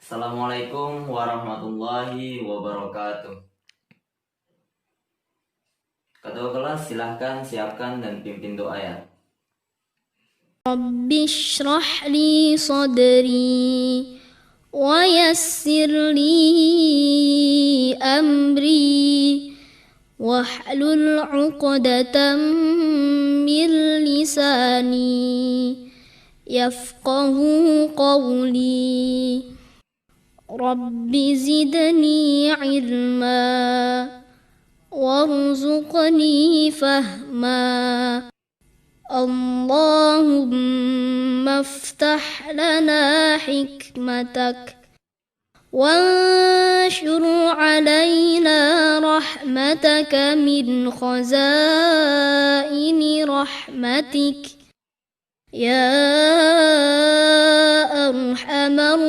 Assalamualaikum warahmatullahi wabarakatuh. Ketua kelas silahkan siapkan dan pimpin doa ya. Rabbi shrah li sadri wa yassir li amri wahlul 'uqdatam min lisani yafqahu qawli. Rabbi zidni ilma warzuqni fahma. Allahumma aftah lana hikmatak wanshur alaina rahmataka min khazaini rahmatik ya arhamar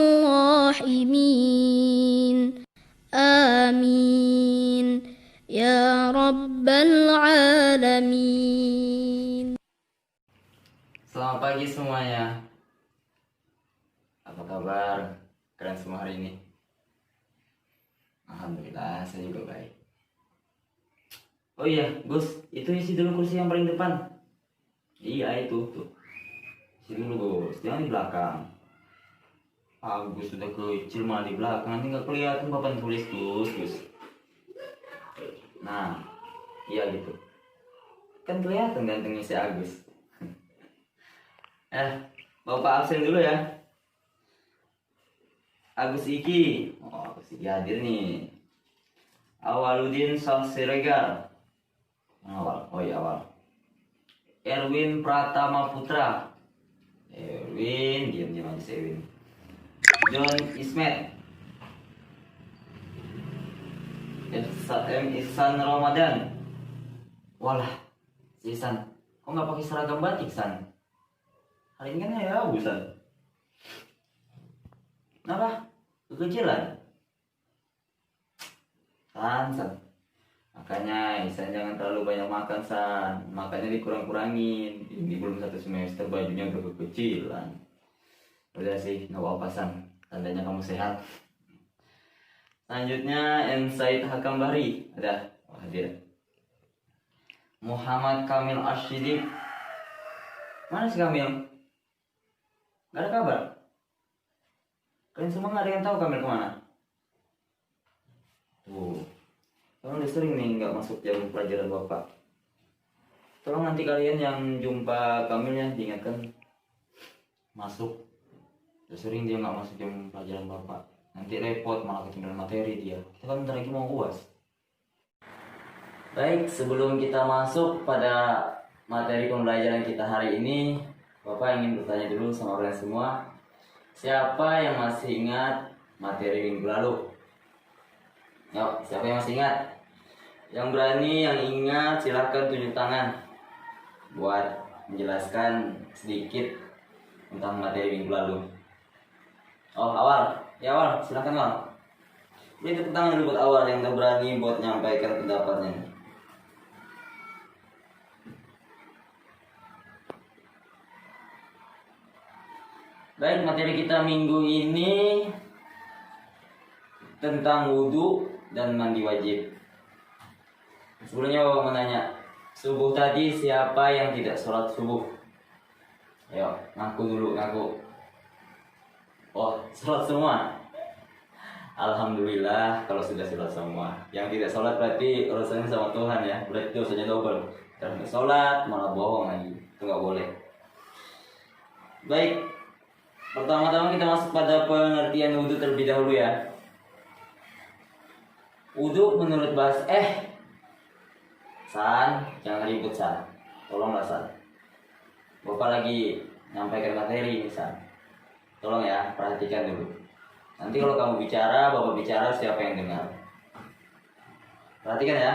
rahimin. Amin ya rabbal alamin. Selamat pagi semuanya. Apa kabar? Kalian semua hari ini? Alhamdulillah, saya juga baik. Oh iya, Gus, itu isi dulu kursi yang paling depan. Iya, itu tuh. Isi dulu, Gus. Jangan di belakang. Gus sudah kecil malah di belakang. Nanti nggak kelihatan papan tulis, Gus. Nah, iya gitu. Kan kelihatan gantengnya si Agus. Bapak absen dulu ya. Agus Iki. Agus Iki hadir nih. Awaludin Sah Siregar. Awal. Oh iya awal. Erwin Pratama Putra. Erwin, diam aja si Erwin. John Ismet. Ihsan Ramadan. Walah, si Ihsan. Kok nggak pakai seragam batik, San? Hari ini kan hari Rabu, San. Kenapa? Kekecilan? San. Makanya Ihsan jangan terlalu banyak makan, San. Makannya dikurang-kurangin. Ini belum satu semester bajunya udah kekecilan. Udah sih, nggak apa-apa, San. Tandanya kamu sehat. Selanjutnya Said Hakam Bahri. Ada? Oh, hadir. Muhammad Kamil Ashidik. Mana si Kamil? Gak ada kabar. Kalian semua gak ada yang tahu Kamil kemana? Tolong udah sering nih gak masuk jam pelajaran Bapak. Tolong nanti kalian yang jumpa Kamil ya diingatkan masuk. Udah sering dia gak masuk jam pelajaran Bapak. Nanti repot malah ketinggalan materi dia. Kita kan bentar lagi mau UAS. Baik, sebelum kita masuk pada materi pembelajaran kita hari ini, Bapak ingin bertanya dulu sama kalian semua. Siapa yang masih ingat materi minggu lalu? Yuk, siapa yang masih ingat? Yang berani, yang ingat, silahkan tunjuk tangan buat menjelaskan sedikit tentang materi minggu lalu. Oh, awal. Ya, awal. Silahkan, awal. Beri tepuk tangan dulu buat awal yang udah berani buat menyampaikan pendapatnya. Baik, materi kita minggu ini tentang wudhu dan mandi wajib. Sebelumnya Bapak mau nanya, subuh tadi siapa yang tidak sholat subuh? Ayo, ngaku dulu, ngaku. Oh, sholat semua? Alhamdulillah kalau sudah sholat semua. Yang tidak sholat berarti urusannya sama Tuhan ya. Berarti dosanya double. Terus sholat malah bohong lagi. Itu nggak boleh. Baik. Pertama-tama kita masuk pada pengertian wudhu terlebih dahulu ya. Wudhu menurut bahasa San, jangan ribut San. Tolonglah San. Bapak lagi nyampaikan materi ini San. Tolong ya, perhatikan dulu. Nanti kalau kamu bicara, Bapak bicara, siapa yang dengar? Perhatikan ya.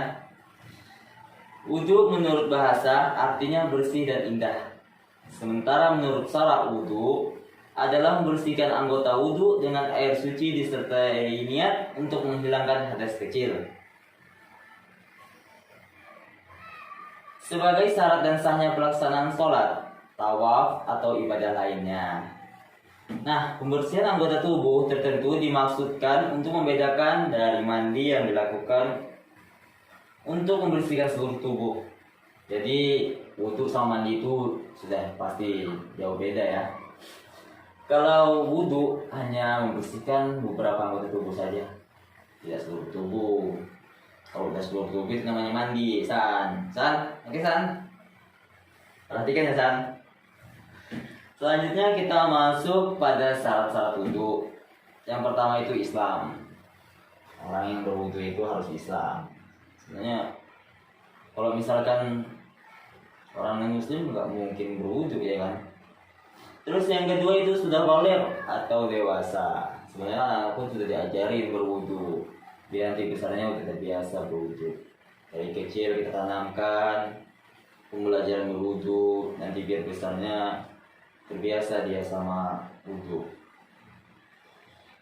Wudhu menurut bahasa artinya bersih dan indah. Sementara menurut syara wudhu adalah membersihkan anggota wudhu dengan air suci disertai niat untuk menghilangkan hadas kecil. Sebagai syarat dan sahnya pelaksanaan sholat, tawaf atau ibadah lainnya. Nah, pembersihan anggota tubuh tertentu dimaksudkan untuk membedakan dari mandi yang dilakukan untuk membersihkan seluruh tubuh. Jadi wudhu sama mandi itu sudah pasti jauh beda ya. Kalau wudhu hanya membersihkan beberapa anggota tubuh saja, tidak seluruh tubuh. Kalau udah seluruh tubuh itu namanya mandi. Oke San. Perhatikan ya San. Selanjutnya kita masuk pada syarat-syarat wudhu. Yang pertama itu Islam. Orang yang berwudhu itu harus Islam. Sebenarnya kalau misalkan orang non muslim nggak mungkin berwudhu ya kan. Terus yang kedua itu sudah baligh atau dewasa. Sebenarnya anak pun sudah diajarin berwudhu. Biar nanti besarnya udah terbiasa berwudhu. Dari kecil kita tanamkan pembelajaran berwudhu. Nanti biar besarnya terbiasa dia sama wudhu.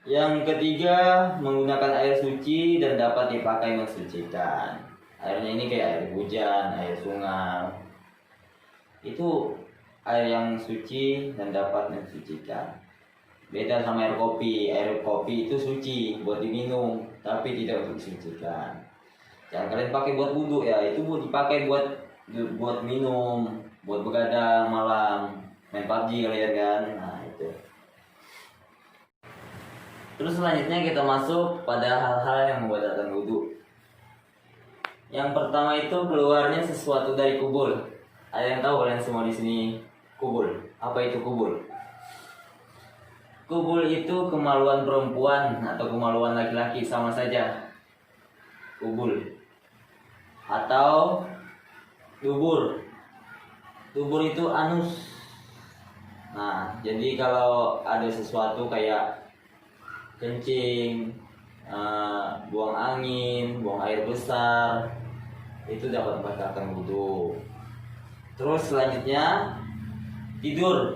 Yang ketiga, menggunakan air suci dan dapat dipakai mensucikan. Airnya ini kayak air hujan, air sungai. Itu air yang suci dan dapat mensucikan. Beda sama air kopi. Air kopi itu suci buat diminum, tapi tidak untuk disucikan. Jangan kalian pakai buat wudhu ya. Itu buat dipakai buat minum, buat begadang malam, main PUBG kalian kan. Nah itu. Terus selanjutnya kita masuk pada hal-hal yang membatalkan wudhu. Yang pertama itu keluarnya sesuatu dari kubul. Ada yang tahu kalian semua di sini kubul? Apa itu kubul? Kubul itu kemaluan perempuan atau kemaluan laki-laki, sama saja. Kubul atau dubur. Dubur itu anus. Nah, jadi kalau ada sesuatu kayak kencing, buang angin, buang air besar, itu dapat membatalkan wudhu. Terus selanjutnya tidur,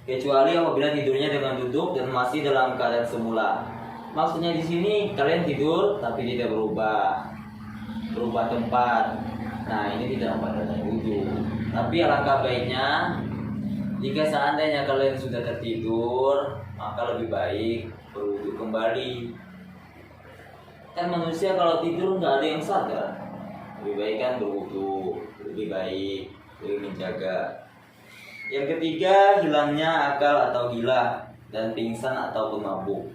kecuali apabila tidurnya dengan duduk dan masih dalam keadaan semula. Maksudnya di sini kalian tidur tapi tidak berubah tempat. Nah ini tidak membatalkan wudhu. Tapi alangkah baiknya jika seandainya kalian sudah tertidur, maka lebih baik berwudhu kembali. Kan manusia kalau tidur nggak ada yang sadar. Lebih baik kan berwudhu, lebih baik, lebih menjaga. Yang ketiga, hilangnya akal atau gila dan pingsan ataupun mabuk.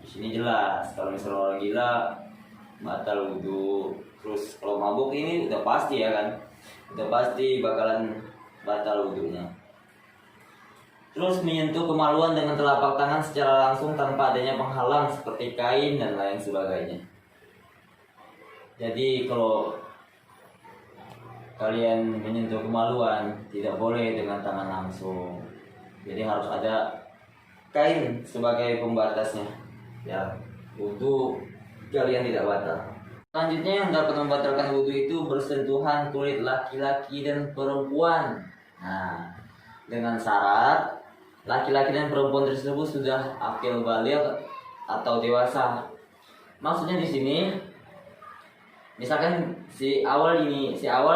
Di sini jelas kalau misalnya orang gila batal wudhu. Terus kalau mabuk ini udah pasti ya kan, udah pasti bakalan batal wudhunya. Terus menyentuh kemaluan dengan telapak tangan secara langsung tanpa adanya penghalang seperti kain dan lain sebagainya. Jadi kalau kalian menyentuh kemaluan tidak boleh dengan tangan langsung. Jadi harus ada kain sebagai pembatasnya. Ya, wudhu kalian tidak batal. Selanjutnya yang dapat membatalkan wudhu itu bersentuhan kulit laki-laki dan perempuan. Nah, dengan syarat laki-laki dan perempuan tersebut sudah akil baligh atau dewasa. Maksudnya di sini, misalkan si awal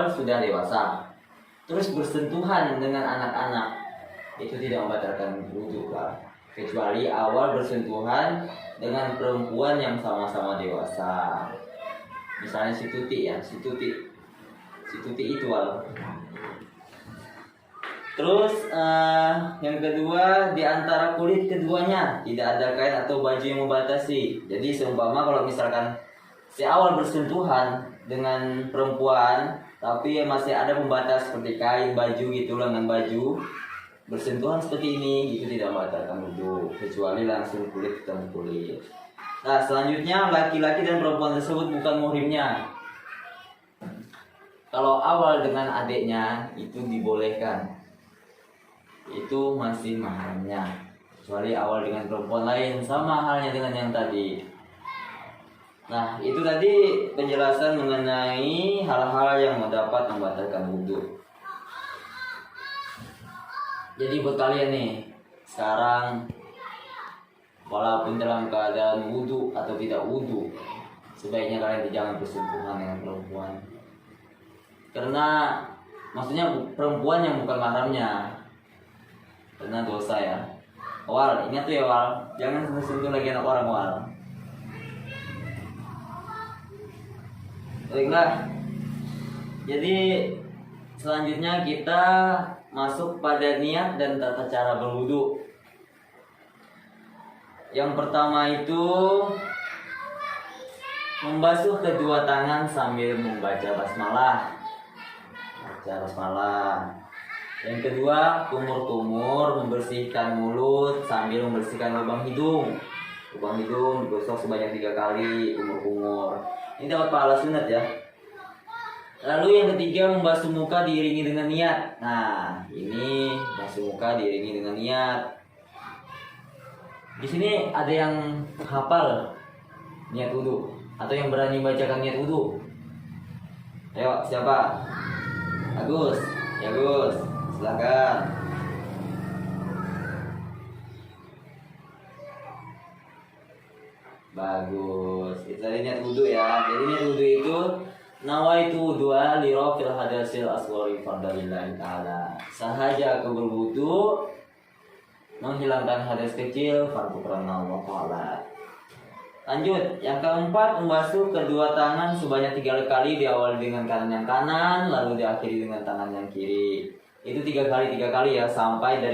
sudah dewasa, terus bersentuhan dengan anak-anak, itu tidak membatalkan wudhu lah. Kecuali awal bersentuhan dengan perempuan yang sama-sama dewasa. Misalnya si Tuti itu wal. Terus yang kedua, di antara kulit keduanya tidak ada kain atau baju yang membatasi. Jadi seumpama kalau misalkan si awal bersentuhan dengan perempuan tapi masih ada pembatas seperti kain, baju gitu, lengan baju, bersentuhan seperti ini, itu tidak membatalkan wudhu kecuali langsung kulit ketemu kulit. Nah selanjutnya, laki-laki dan perempuan tersebut bukan muhrimnya. Kalau awal dengan adiknya itu dibolehkan, itu masih mahramnya. Kecuali awal dengan perempuan lain, sama halnya dengan yang tadi. Nah itu tadi penjelasan mengenai hal-hal yang dapat membatalkan wudhu. Jadi buat kalian nih, sekarang walaupun dalam keadaan wudhu atau tidak wudhu, sebaiknya kalian jangan bersentuhan dengan perempuan. Karena maksudnya perempuan yang bukan mahramnya, karena dosa ya. Wal, ingat tuh ya Wal, jangan sentuh lagi anak orang Wal. Baiklah. Jadi selanjutnya kita masuk pada niat dan tata cara berwudu. Yang pertama itu membasuh kedua tangan sambil membaca basmalah. Baca basmalah. Yang kedua, kumur-kumur membersihkan mulut sambil membersihkan lubang hidung. Lubang hidung digosok sebanyak 3 kali, kumur-kumur. Ini dapat pahala sunat ya. Lalu yang ketiga, membasuh muka diiringi dengan niat. Nah, ini basuh muka diiringi dengan niat. Di sini ada yang hafal niat wudu atau yang berani bacakan niat wudu? Ayo, siapa? Agus. Ya, Gus. Silakan. Bagus. Itu tadi niat wudu ya. Jadi niat wudu itu nawaitu wudu'a li rafil hadasil asghari fardalillahi ta'ala. Sahaja aku berwudu menghilangkan hadas kecil fardu karena Allah Ta'ala. Lanjut, yang keempat, membasuh kedua tangan sebanyak 3 kali, diawali dengan tangan yang kanan, lalu diakhiri dengan tangan yang kiri. Itu 3 kali ya, sampai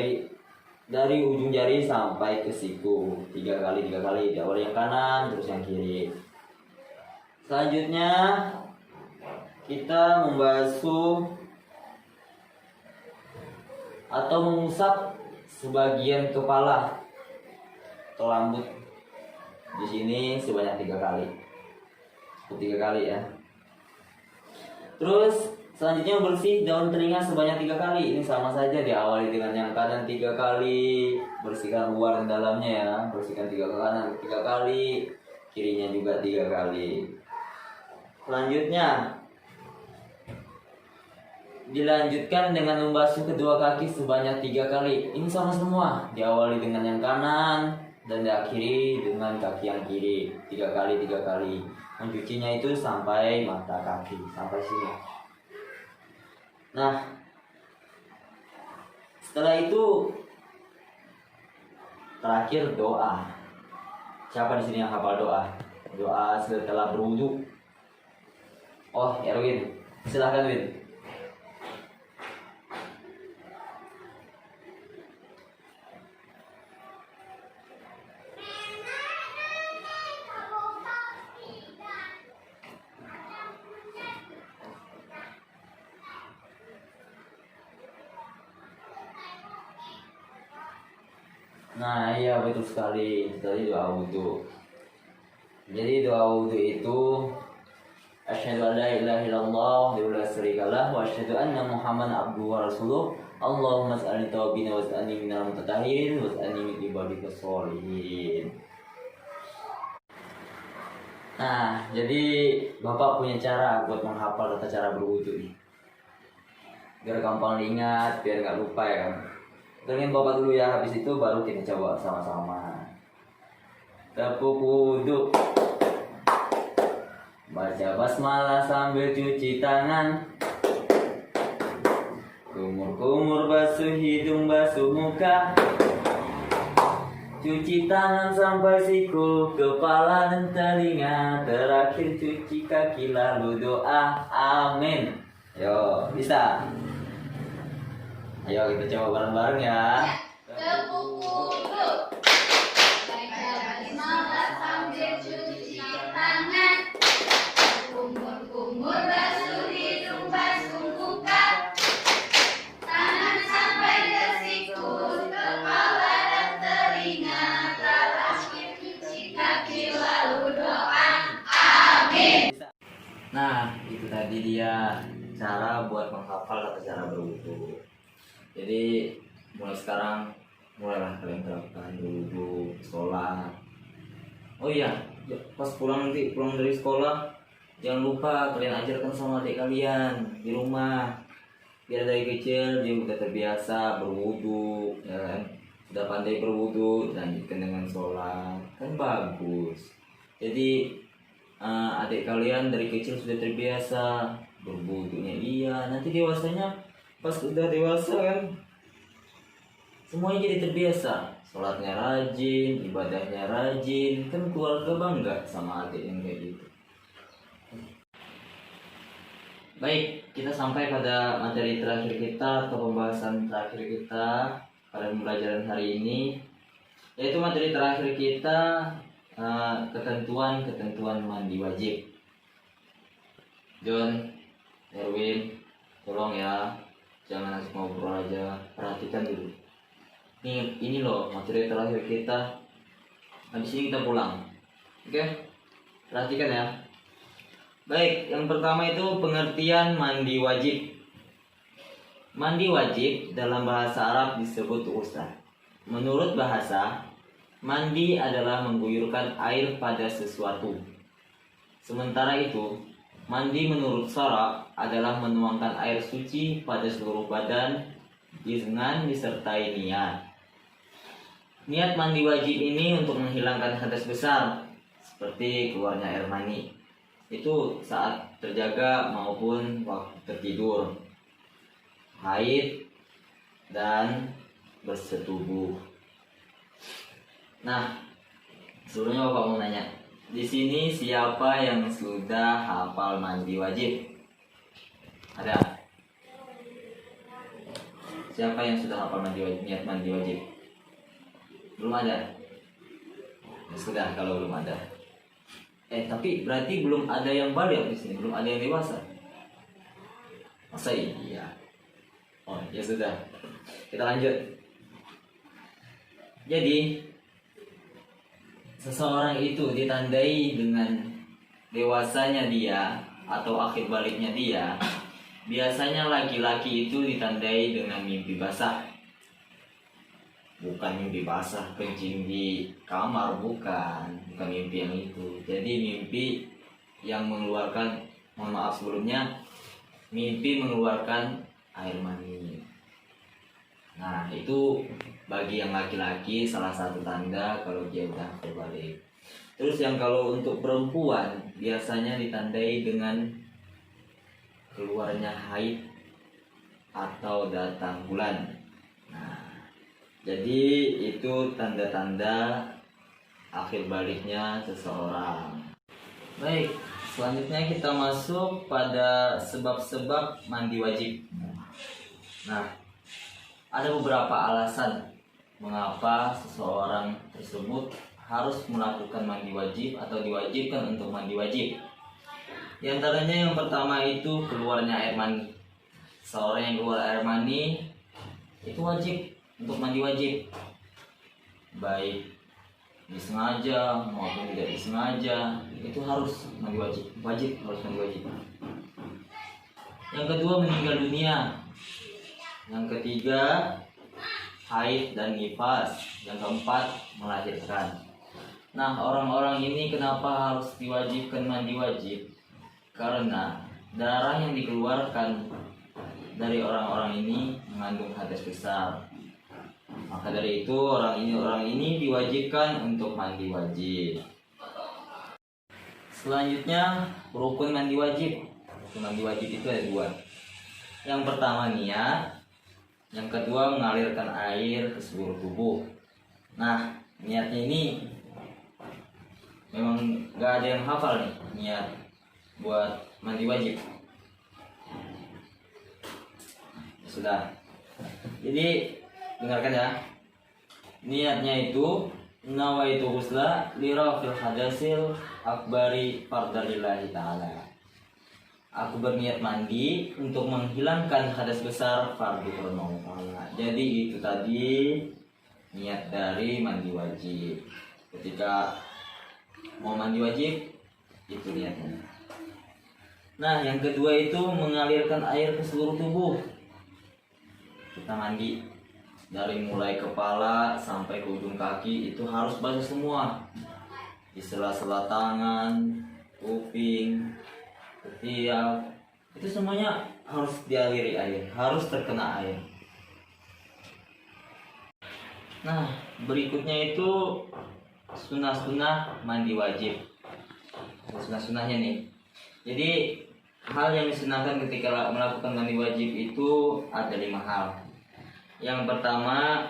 dari ujung jari sampai ke siku. 3 kali, diawali yang kanan, terus yang kiri. Selanjutnya, kita membasuh atau mengusap sebagian kepala atau rambut di sini sebanyak 3 kali. 3 kali ya. Terus selanjutnya bersih daun telinga sebanyak 3 kali. Ini sama saja, diawali dengan yang kanan 3 kali, bersihkan luar dan dalamnya ya. Bersihkan 3 kanan 3 kali, kirinya juga 3 kali. Selanjutnya dilanjutkan dengan membasuh kedua kaki sebanyak 3 kali. Ini sama semua, diawali dengan yang kanan dan diakhiri dengan kaki yang kiri. 3 kali. Mencucinya itu sampai mata kaki, sampai sini. Nah, setelah itu terakhir doa. Siapa di sini yang hafal doa? Doa setelah berwudu. Oh, Erwin. Silahkan Win. Nah, iya betul sekali. Tadi doa wudu. Jadi doa wudu itu asyhadu an la ilaha illallah wa la syarikalah wa asyhadu anna Muhammadan abduhu wa rasuluh. Allahumma shalli tawbina wa shalli minal mutatahirin wa shalli min ibadika sholihin. Nah, jadi Bapak punya cara buat menghafal tata cara berwudu nih. Biar gampang diingat, biar nggak lupa ya kan. Dengerin Bapak dulu ya, habis itu baru kita coba sama-sama. Tepuk wudu. Baca basmalah sambil cuci tangan. Kumur-kumur basuh hidung, basuh muka. Cuci tangan sampai siku, kepala dan telinga. Terakhir cuci kaki lalu doa. Amin. Yo, bisa. Ayo kita coba bareng-bareng ya. Tepuk wudu. Baca basmalah sambil cuci tangan. Kumur-kumur basuh hidung, basuh muka. Tangan sampai ke siku, kepala dan telinga. Terakhir cuci kaki lalu doa. Amin. Nah, itu tadi dia cara buat menghafal tata cara berwudu. Jadi mulai sekarang mulailah kalian terapkan berwudu, sholat. Oh iya, pas pulang dari sekolah jangan lupa kalian ajarkan sama adik kalian di rumah. Biar dari kecil dia udah terbiasa berwudu, ya kan? Sudah pandai berwudu, lanjutkan dengan sholat, kan bagus. Jadi adik kalian dari kecil sudah terbiasa berwudunya, iya. Nanti dewasanya pas udah dewasa kan semuanya jadi terbiasa. Sholatnya rajin, ibadahnya rajin, kan keluarga bangga sama adik yang kayak gitu. Baik, kita sampai pada materi terakhir kita atau pembahasan terakhir kita pada pembelajaran hari ini, yaitu materi terakhir kita ketentuan-ketentuan mandi wajib. John, Erwin, tolong ya, jangan langsung ngobrol aja, perhatikan dulu. Ini loh materi terakhir kita. Habis ini kita pulang. Oke? Perhatikan ya. Baik, yang pertama itu pengertian mandi wajib. Mandi wajib dalam bahasa Arab disebut ghusl. Menurut bahasa, mandi adalah mengguyurkan air pada sesuatu. Sementara itu, mandi menurut syara adalah menuangkan air suci pada seluruh badan dengan disertai niat. Niat mandi wajib ini untuk menghilangkan hadas besar, seperti keluarnya air mani. Itu saat terjaga maupun waktu tertidur, haid, dan bersetubuh. Nah, sebelumnya Bapak mau nanya, di sini siapa yang sudah hafal mandi wajib? Ada? Siapa yang sudah hafal mandi wajib, niat mandi wajib? Belum ada? Ya sudah, kalau belum ada. Tapi berarti belum ada yang balik di sini, belum ada yang dewasa. Masa iya? Oh, ya sudah. Kita lanjut. Jadi, seseorang itu ditandai dengan dewasanya dia atau akhir baliknya dia. Biasanya laki-laki itu ditandai dengan mimpi basah. Bukan mimpi basah kencing di kamar, bukan mimpi yang itu. Jadi mimpi yang mengeluarkan, mohon maaf sebelumnya, mimpi mengeluarkan air mani. Nah, itu bagi yang laki-laki salah satu tanda kalau dia udah berbalik. Terus yang kalau untuk perempuan biasanya ditandai dengan keluarnya haid atau datang bulan. Nah, jadi itu tanda-tanda akhir baliknya seseorang. Baik, selanjutnya kita masuk pada sebab-sebab mandi wajib. Nah, ada beberapa alasan mengapa seseorang tersebut harus melakukan mandi wajib atau diwajibkan untuk mandi wajib. Di antaranya yang pertama itu keluarnya air mani. Seorang yang keluar air mani itu wajib untuk mandi wajib, baik disengaja maupun tidak disengaja, itu harus mandi wajib, harus mandi wajib. Yang kedua meninggal dunia. Yang ketiga haid dan nifas. Yang keempat melahirkan. Nah, orang-orang ini kenapa harus diwajibkan mandi wajib? Karena darah yang dikeluarkan dari orang-orang ini mengandung hadas besar. Maka dari itu orang ini diwajibkan untuk mandi wajib. Selanjutnya rukun mandi wajib. Rukun mandi wajib itu ada dua. Yang pertama niat, yang kedua mengalirkan air ke seluruh tubuh. Nah, niatnya ini memang gak ada yang hafal nih niat buat mandi wajib. Sudah. Jadi dengarkan ya. Niatnya itu nawaitu ghusla li rafil hadasil akbari fardalillahi ta'ala. Aku berniat mandi untuk menghilangkan hadas besar fardu karena Allah. Jadi itu tadi niat dari mandi wajib. Ketika mau mandi wajib itu niatnya. Nah, yang kedua itu mengalirkan air ke seluruh tubuh. Kita mandi dari mulai kepala sampai ke ujung kaki itu harus basah semua. Di sela-sela tangan, kuping, ketiak, itu semuanya harus dialiri air, harus terkena air. Nah, berikutnya itu sunnah-sunnah mandi wajib. Sunnah-sunnahnya nih. Jadi hal yang disunahkan ketika melakukan mandi wajib itu ada 5 hal. Yang pertama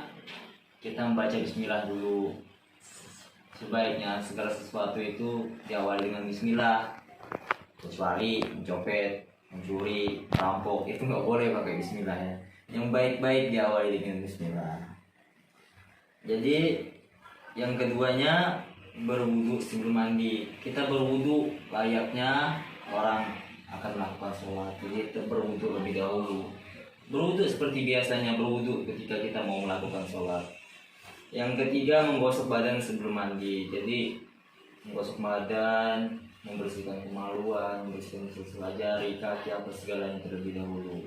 kita membaca bismillah dulu. Sebaiknya segala sesuatu itu diawali dengan bismillah, kecuali mencopet, mencuri, merampok, itu nggak boleh pakai bismillah ya. Yang baik-baik diawali dengan bismillah. Jadi yang keduanya berwudu sebelum mandi. Kita berwudu layaknya orang akan melakukan sholat. Jadi kita berwudu lebih dahulu. Berwudu seperti biasanya berwudu ketika kita mau melakukan sholat. Yang ketiga, menggosok badan sebelum mandi. Jadi menggosok badan, membersihkan kemaluan, membersihkan sela jari, kaki, apa segalanya terlebih dahulu.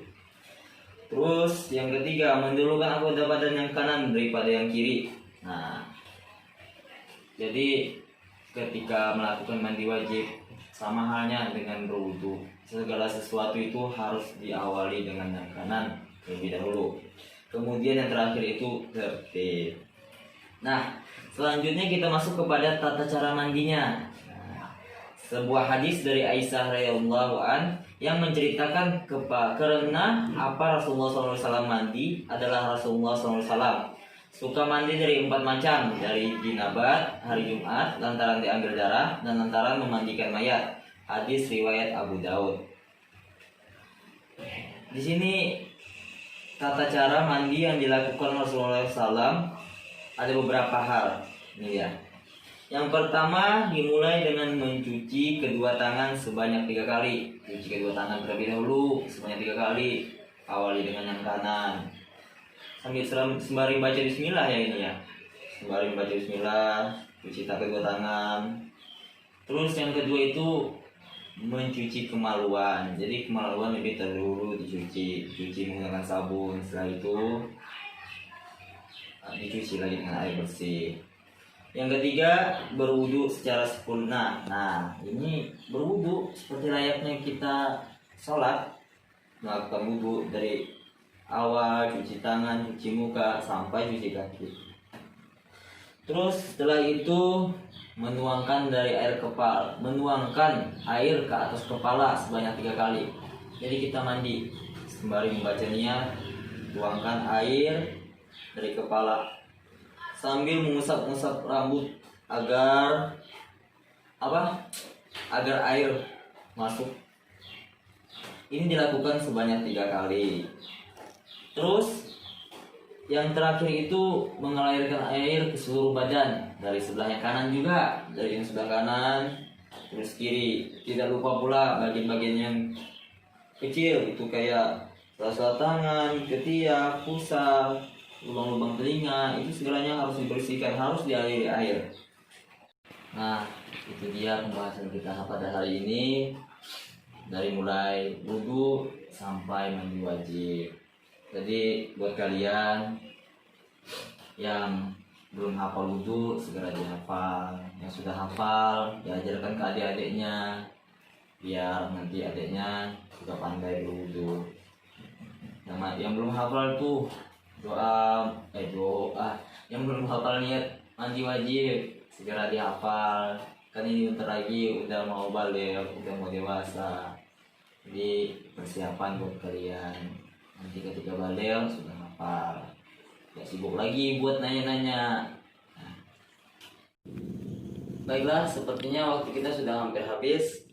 Terus yang ketiga, mendahulukan anggota badan yang kanan daripada yang kiri. Nah, jadi ketika melakukan mandi wajib, sama halnya dengan berwudu, segala sesuatu itu harus diawali dengan yang kanan terlebih dahulu. Kemudian yang terakhir itu tertib. Nah, selanjutnya kita masuk kepada tata cara mandinya. Sebuah hadis dari Aisyah radhiyallahu an yang menceritakan karena apa Rasulullah SAW mandi adalah Rasulullah SAW suka mandi dari 4 macam, dari jinabat, hari Jumat, lantaran diambil darah, dan lantaran memandikan mayat. Hadis riwayat Abu Daud. Di sini tata cara mandi yang dilakukan Rasulullah SAW ada beberapa hal. Ini ya. Yang pertama, dimulai dengan mencuci kedua tangan sebanyak 3 kali. Cuci kedua tangan terlebih dahulu sebanyak 3 kali. Awali dengan yang kanan. Sambil sembari baca bismillah ya ini ya. Sembari baca bismillah, cuci kedua tangan. Terus yang kedua itu mencuci kemaluan. Jadi kemaluan lebih terdahulu dicuci menggunakan sabun. Setelah itu dicuci lagi dengan air bersih. Yang ketiga, berwudu secara sempurna. Nah, ini berwudu seperti layaknya kita sholat, melakukan wudu dari awal cuci tangan, cuci muka sampai cuci kaki. Terus setelah itu menuangkan air ke atas kepala sebanyak 3 kali. Jadi kita mandi sembari membaca niat, tuangkan air dari kepala sambil mengusap-usap rambut agar air masuk. Ini dilakukan sebanyak 3 kali. Terus yang terakhir itu mengalirkan air ke seluruh badan, dari sebelah yang kanan juga, dari yang sebelah kanan terus kiri. Tidak lupa pula bagian-bagian yang kecil itu kayak sela-sela tangan, ketiak, pusar, lubang-lubang telinga, itu segalanya harus dibersihkan, harus dialiri air. Nah, itu dia pembahasan kita pada hari ini, dari mulai wudu sampai mandi wajib. Jadi buat kalian yang belum hafal wudu segera dihafal, yang sudah hafal diajarkan ke adik-adiknya biar nanti adiknya juga pandai berwudu. Yang belum hafal tuh doa yang belum hafal niat mandi wajib segera dihafal, kan ini bentar lagi udah mau balik, udah mau dewasa. Jadi persiapan buat kalian nanti ketika balik sudah hafal, gak sibuk lagi buat nanya-nanya. Baiklah, sepertinya waktu kita sudah hampir habis.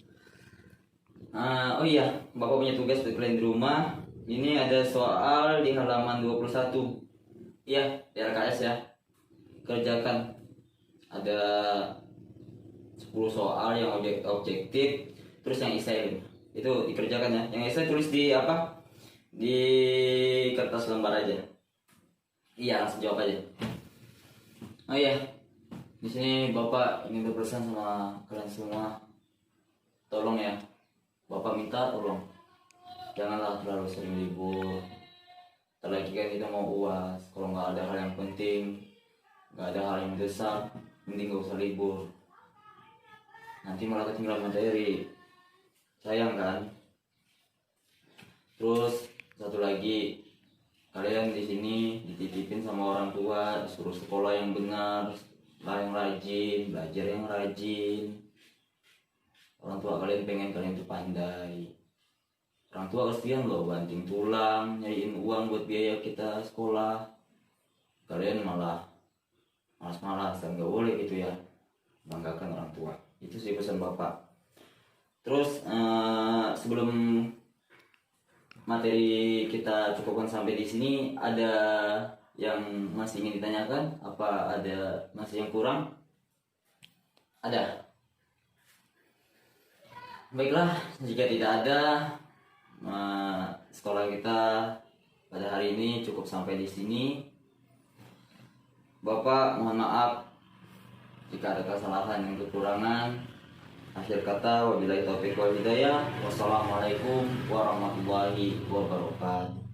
Oh iya, Bapak punya tugas buat kalian di rumah. Ini ada soal di halaman 21. Iya, di LKS ya. Kerjakan. Ada 10 soal yang objektif, terus yang esai itu dikerjakan ya. Yang esai tulis di apa? Di kertas lembar aja. Iya, langsung jawab aja. Oh iya. Di sini Bapak ingin berpesan sama kalian semua. Tolong ya. Bapak minta tolong. Janganlah terlalu sering libur. Terlagi kan kita mau UAS. Kalau nggak ada hal yang penting, nggak ada hal yang besar, mending nggak usah libur. Nanti malah ketinggalan materi. Sayang kan? Terus satu lagi, kalian di sini dititipin sama orang tua, suruh sekolah yang benar, yang rajin, belajar yang rajin. Orang tua kalian pengen kalian tuh pandai. Orang tua kasihan loh, banting tulang, nyariin uang buat biaya kita sekolah. Kalian malah malas-malas, dan gak boleh gitu ya, banggakan orang tua. Itu sih pesan bapak. Terus sebelum materi kita cukupkan sampai di sini, ada yang masih ingin ditanyakan? Apa ada masih yang kurang? Ada? Baiklah, jika tidak ada, sekolah kita pada hari ini cukup sampai di sini. Bapak mohon maaf jika ada kesalahan dan kekurangan. Akhir kata, wabillahi taufiq wal hidayah. Wassalamualaikum warahmatullahi wabarakatuh.